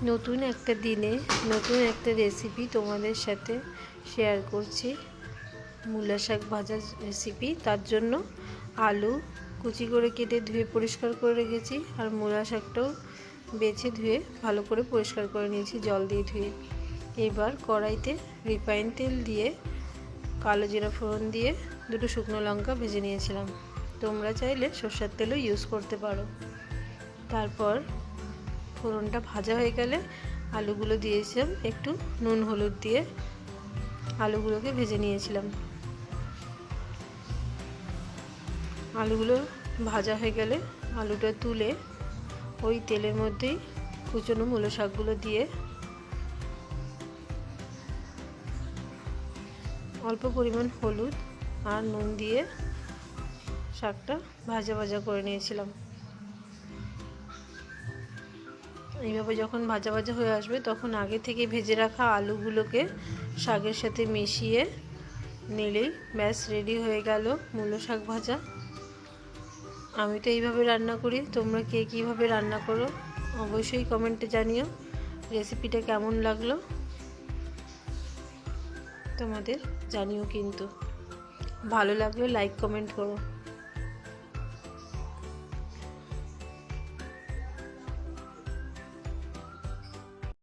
নতুন একটা দিনে নতুন একটা রেসিপি তোমাদের সাথে শেয়ার করছি। মূলা শাক ভাজার রেসিপি। তার জন্য আলু কুচি করে কেটে ধুয়ে পরিষ্কার করে রেখেছি, আর মূলা শাকটাও বেছে ধুয়ে ভালো করে পরিষ্কার করে নিয়েছি জল দিয়ে ধুয়ে। এবার কড়াইতে রিফাইন তেল দিয়ে কালো জিরা ফোড়ন দিয়ে দুটো শুকনো লঙ্কা ভেজে নিয়েছিলাম। তোমরা চাইলে সরষের তেলও ইউজ করতে পারো। তারপর ফোড়নটা ভাজা হয়ে গেলে আলুগুলো দিয়েছিলাম, একটু নুন হলুদ দিয়ে আলুগুলোকে ভেজে নিয়েছিলাম। আলুগুলো ভাজা হয়ে গেলে আলুটা তুলে ওই তেলের মধ্যেই কুচনো মূলো শাকগুলো দিয়ে অল্প পরিমাণ হলুদ আর নুন দিয়ে শাকটা ভাজা ভাজা করে নিয়েছিলাম। এইভাবে যখন ভাজা ভাজা হয়ে আসবে তখন আগে থেকে ভেজে রাখা আলুগুলোকে শাকের সাথে মিশিয়ে নিলেই ব্যাস রেডি হয়ে গেল মূলো শাক ভাজা। আমি তো এইভাবে রান্না করি, তোমরা কে কীভাবে রান্না করো অবশ্যই কমেন্টে জানিও। রেসিপিটা কেমন লাগলো তোমাদের জানিও, কিন্তু ভালো লাগলে লাইক কমেন্ট করো।